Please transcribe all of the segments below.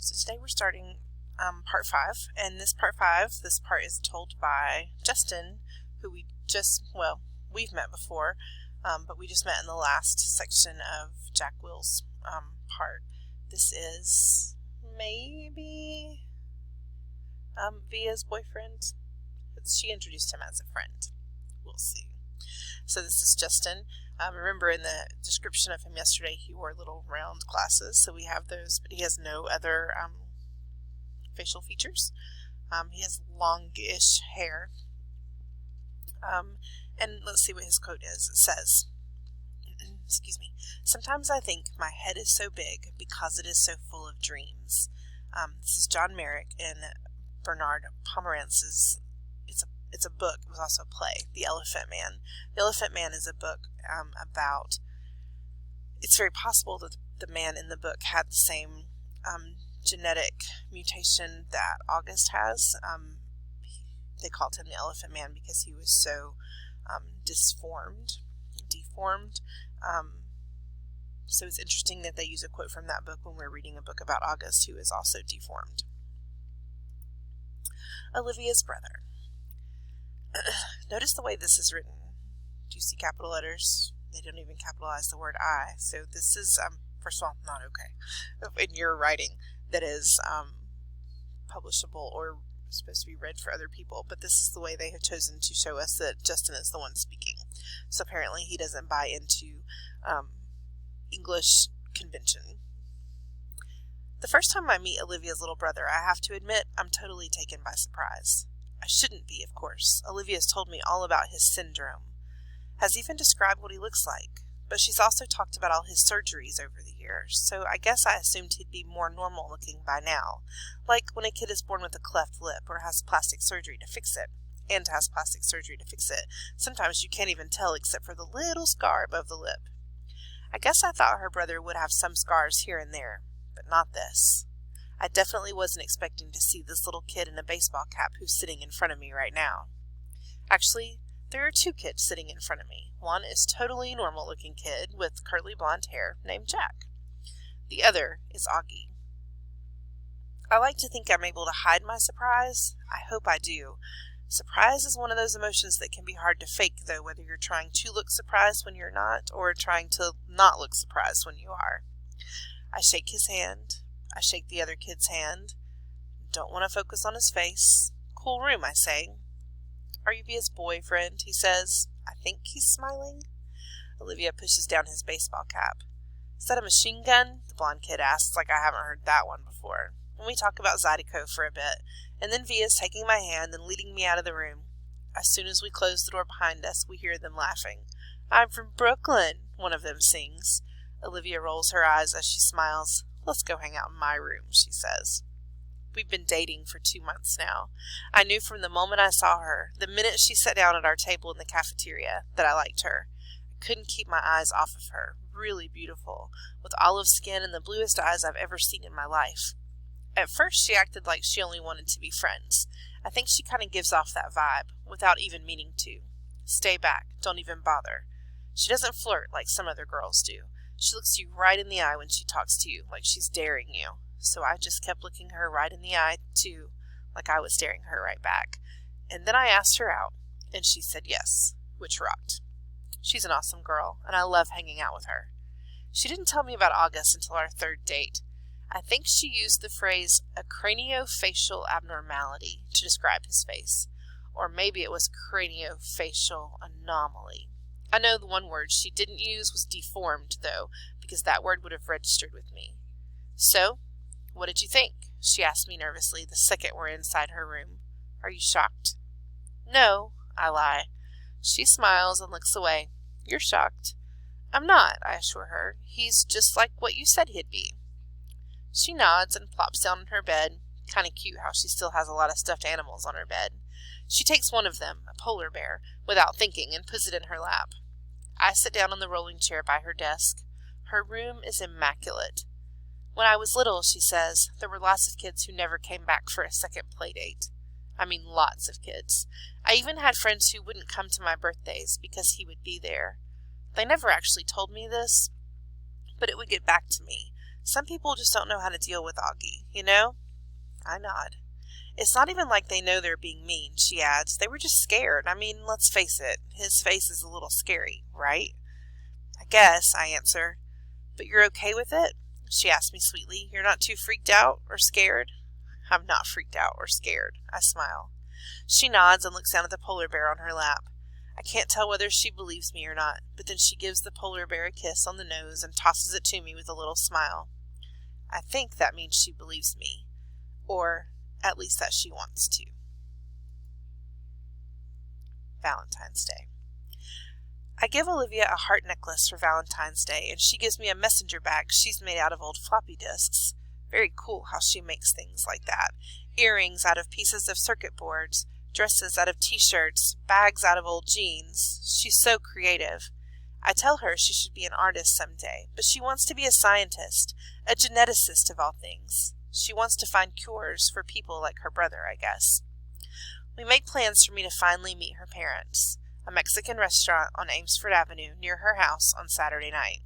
So today we're starting part 5, and this part is told by Justin, who we've met before, but we just met in the last section of Jack Will's part. This is maybe Via's boyfriend. She introduced him as a friend. We'll see. So this is Justin. Remember in the description of him yesterday, he wore little round glasses, so we have those, but he has no other facial features. He has longish hair. And let's see what his quote is. It says, excuse me, "Sometimes I think my head is so big because it is so full of dreams." This is John Merrick and Bernard Pomerantz's. It's a book. It was also a play, The Elephant Man. The Elephant Man is a book about. It's very possible that the man in the book had the same genetic mutation that August has. They called him the Elephant Man because he was so deformed. So it's interesting that they use a quote from that book when we're reading a book about August, who is also deformed. Olivia's brother. Notice the way this is written. Do you see capital letters? They don't even capitalize the word I. So this is, first of all, not okay in your writing that is publishable or supposed to be read for other people. But this is the way they have chosen to show us that Justin is the one speaking. So apparently he doesn't buy into English convention. The first time I meet Olivia's little brother, I have to admit I'm totally taken by surprise. I shouldn't be, of course. Olivia's told me all about his syndrome, has even described what he looks like, but she's also talked about all his surgeries over the years, so I guess I assumed he'd be more normal looking by now, like when a kid is born with a cleft lip or has plastic surgery to fix it. Sometimes you can't even tell except for the little scar above the lip. I guess I thought her brother would have some scars here and there, but not this. I definitely wasn't expecting to see this little kid in a baseball cap who's sitting in front of me right now. Actually, there are 2 kids sitting in front of me. One is totally normal-looking kid with curly blonde hair named Jack. The other is Augie. I like to think I'm able to hide my surprise. I hope I do. Surprise is one of those emotions that can be hard to fake, though, whether you're trying to look surprised when you're not or trying to not look surprised when you are. I shake his hand. I shake the other kid's hand. Don't want to focus on his face. Cool room, I say. "Are you Via's boyfriend?" he says. I think he's smiling. Olivia pushes down his baseball cap. "Is that a machine gun?" the blonde kid asks, like I haven't heard that one before. And we talk about Zydeco for a bit, and then Via's taking my hand and leading me out of the room. As soon as we close the door behind us, we hear them laughing. "I'm from Brooklyn," one of them sings. Olivia rolls her eyes as she smiles. "Let's go hang out in my room," she says. We've been dating for 2 months now. I knew from the moment I saw her, the minute she sat down at our table in the cafeteria, that I liked her. I couldn't keep my eyes off of her. Really beautiful, with olive skin and the bluest eyes I've ever seen in my life. At first, she acted like she only wanted to be friends. I think she kind of gives off that vibe, without even meaning to. Stay back. Don't even bother. She doesn't flirt like some other girls do. She looks you right in the eye when she talks to you, like she's daring you. So I just kept looking her right in the eye, too, like I was staring her right back. And then I asked her out, and she said yes, which rocked. She's an awesome girl, and I love hanging out with her. She didn't tell me about August until our 3rd date. I think she used the phrase a craniofacial abnormality to describe his face. Or maybe it was craniofacial anomaly. I know the one word she didn't use was deformed, though, because that word would have registered with me. "So, what did you think?" she asked me nervously the second we're inside her room. "Are you shocked?" "No," I lie. She smiles and looks away. "You're shocked." "I'm not," I assure her. "He's just like what you said he'd be." She nods and plops down on her bed. Kind of cute how she still has a lot of stuffed animals on her bed. She takes one of them, a polar bear, without thinking and puts it in her lap. I sit down on the rolling chair by her desk. Her room is immaculate. "When I was little," she says, "there were lots of kids who never came back for a second play date. I mean lots of kids. I even had friends who wouldn't come to my birthdays because he would be there. They never actually told me this, but it would get back to me. Some people just don't know how to deal with Augie, you know? I nod. It's not even like they know they're being mean, she adds. They were just scared. I mean, let's face it, his face is a little scary, right? I guess, I answer. But you're okay with it? She asks me sweetly. You're not too freaked out or scared? I'm not freaked out or scared. I smile. She nods and looks down at the polar bear on her lap. I can't tell whether she believes me or not, but then she gives the polar bear a kiss on the nose and tosses it to me with a little smile. I think that means she believes me, or at least that she wants to. Valentine's Day. I give Olivia a heart necklace for Valentine's Day, and she gives me a messenger bag she's made out of old floppy disks. Very cool how she makes things like that. Earrings out of pieces of circuit boards, dresses out of t-shirts, bags out of old jeans. She's so creative. I tell her she should be an artist someday, but she wants to be a scientist, a geneticist of all things. She wants to find cures for people like her brother, I guess. We make plans for me to finally meet her parents. A Mexican restaurant on Amesfort Avenue near her house on Saturday night.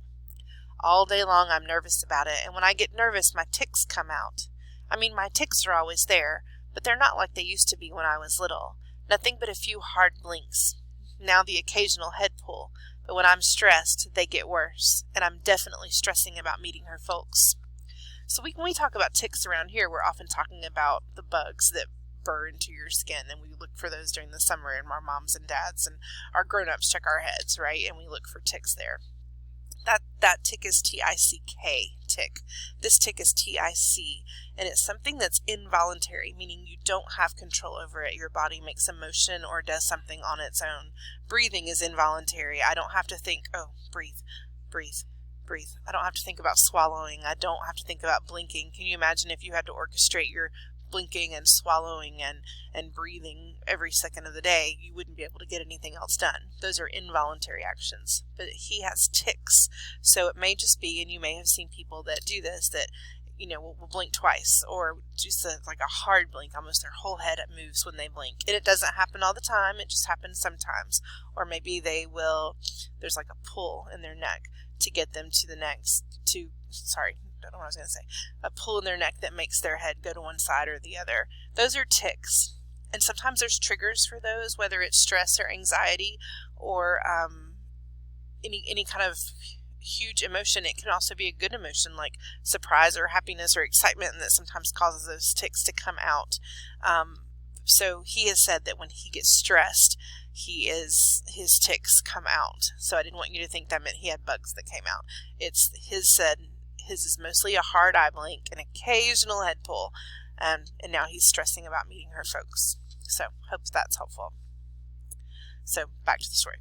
All day long I'm nervous about it, and when I get nervous my tics come out. I mean, my tics are always there, but they're not like they used to be when I was little. Nothing but a few hard blinks. Now the occasional head pull, but when I'm stressed, they get worse, and I'm definitely stressing about meeting her folks. So when we talk about tics around here, we're often talking about the bugs that burr into your skin, and we look for those during the summer, and our moms and dads and our grown-ups check our heads, right? And we look for ticks there. That tick is T-I-C-K, tick. This tick is T-I-C, and it's something that's involuntary, meaning you don't have control over it. Your body makes a motion or does something on its own. Breathing is involuntary. I don't have to think, oh, breathe, breathe, breathe. I don't have to think about swallowing. I don't have to think about blinking. Can you imagine if you had to orchestrate your blinking and swallowing and breathing every second of the day? You wouldn't be able to get anything else done. Those are involuntary actions. But he has tics, so it may just be, and you may have seen people that do this, that will blink twice, or just like a hard blink, almost their whole head moves when they blink. And it doesn't happen all the time, it just happens sometimes. Or maybe there's like a pull in their neck to get them to the next, I don't know what I was going to say. A pull in their neck that makes their head go to one side or the other. Those are tics. And sometimes there's triggers for those, whether it's stress or anxiety or any kind of huge emotion. It can also be a good emotion like surprise or happiness or excitement, and that sometimes causes those tics to come out. So he has said that when he gets stressed, his tics come out. So I didn't want you to think that meant he had bugs that came out. His is mostly a hard eye blink, an occasional head pull, and now he's stressing about meeting her folks. So, hope that's helpful. So, back to the story.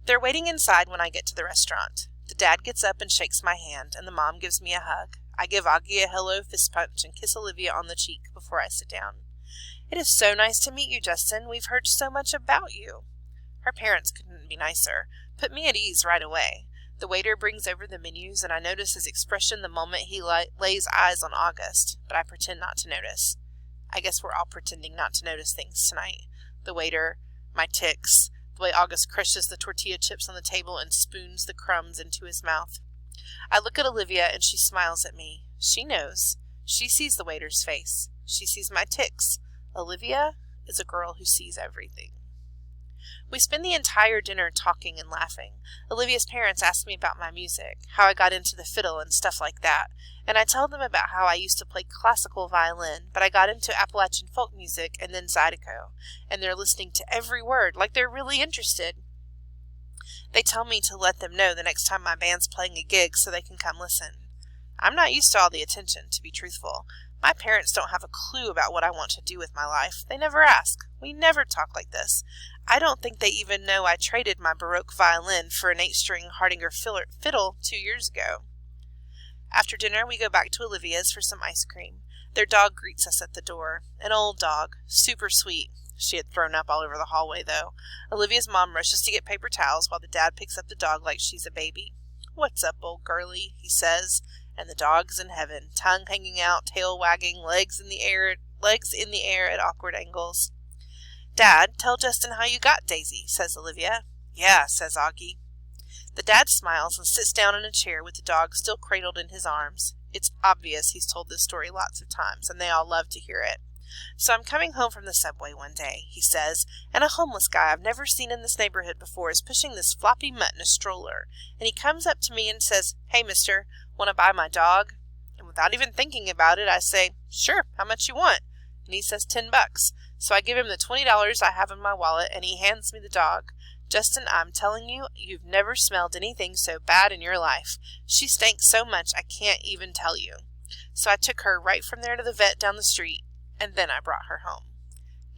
They're waiting inside when I get to the restaurant. The dad gets up and shakes my hand, and the mom gives me a hug. I give Augie a hello fist punch and kiss Olivia on the cheek before I sit down. It is so nice to meet you, Justin. We've heard so much about you. Her parents couldn't be nicer. Put me at ease right away. The waiter brings over the menus, and I notice his expression the moment he lays eyes on August, but I pretend not to notice. I guess we're all pretending not to notice things tonight. The waiter, my tics, the way August crushes the tortilla chips on the table and spoons the crumbs into his mouth. I look at Olivia, and she smiles at me. She knows. She sees the waiter's face. She sees my tics. Olivia is a girl who sees everything. We spend the entire dinner talking and laughing. Olivia's parents ask me about my music, how I got into the fiddle and stuff like that, and I tell them about how I used to play classical violin, but I got into Appalachian folk music and then Zydeco, and they're listening to every word like they're really interested. They tell me to let them know the next time my band's playing a gig so they can come listen. I'm not used to all the attention, to be truthful. My parents don't have a clue about what I want to do with my life. They never ask. We never talk like this. I don't think they even know I traded my Baroque violin for an 8-string Hardinger fiddle 2 years ago. After dinner, we go back to Olivia's for some ice cream. Their dog greets us at the door. An old dog. Super sweet. She had thrown up all over the hallway, though. Olivia's mom rushes to get paper towels while the dad picks up the dog like she's a baby. "What's up, old girlie?" he says. And the dog's in heaven, tongue hanging out, tail wagging, legs in the air at awkward angles. "Dad, tell Justin how you got Daisy," says Olivia. "Yeah," says Augie. The dad smiles and sits down in a chair with the dog still cradled in his arms. It's obvious he's told this story lots of times, and they all love to hear it. So I'm coming home from the subway one day, he says, and a homeless guy I've never seen in this neighborhood before is pushing this floppy mutt in a stroller, and he comes up to me and says, "Hey, mister, want to buy my dog?" And without even thinking about it, I say, "Sure, how much you want?" And he says $10. So I give him the $20 I have in my wallet, and he hands me the dog. Justin, I'm telling you, you've never smelled anything so bad in your life. She stank so much I can't even tell you. So I took her right from there to the vet down the street, and then I brought her home.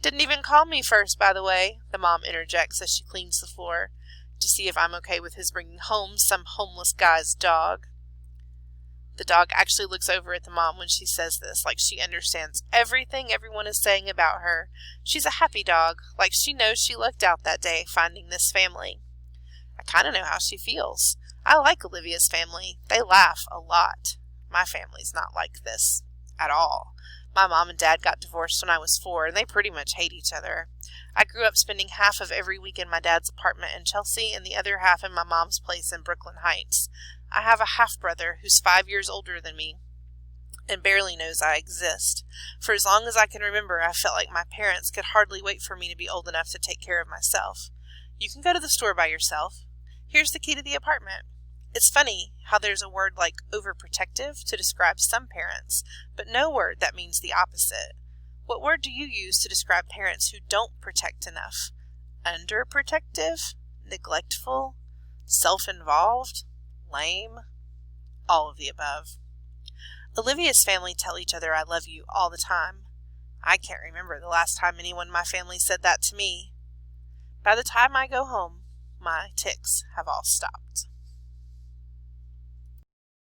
Didn't even call me first, by the way, the mom interjects as she cleans the floor, to see if I'm okay with his bringing home some homeless guy's dog. The dog actually looks over at the mom when she says this, like she understands everything everyone is saying about her. She's a happy dog, like she knows she lucked out that day finding this family. I kind of know how she feels. I like Olivia's family. They laugh a lot. My family's not like this at all. My mom and dad got divorced when I was 4, and they pretty much hate each other. I grew up spending half of every week in my dad's apartment in Chelsea and the other half in my mom's place in Brooklyn Heights. I have a half-brother who's 5 years older than me and barely knows I exist. For as long as I can remember, I felt like my parents could hardly wait for me to be old enough to take care of myself. You can go to the store by yourself. Here's the key to the apartment. It's funny how there's a word like overprotective to describe some parents, but no word that means the opposite. What word do you use to describe parents who don't protect enough? Underprotective? Neglectful? Self-involved? Lame? All of the above. Olivia's family tell each other I love you all the time. I can't remember the last time anyone in my family said that to me. By the time I go home, my tics have all stopped.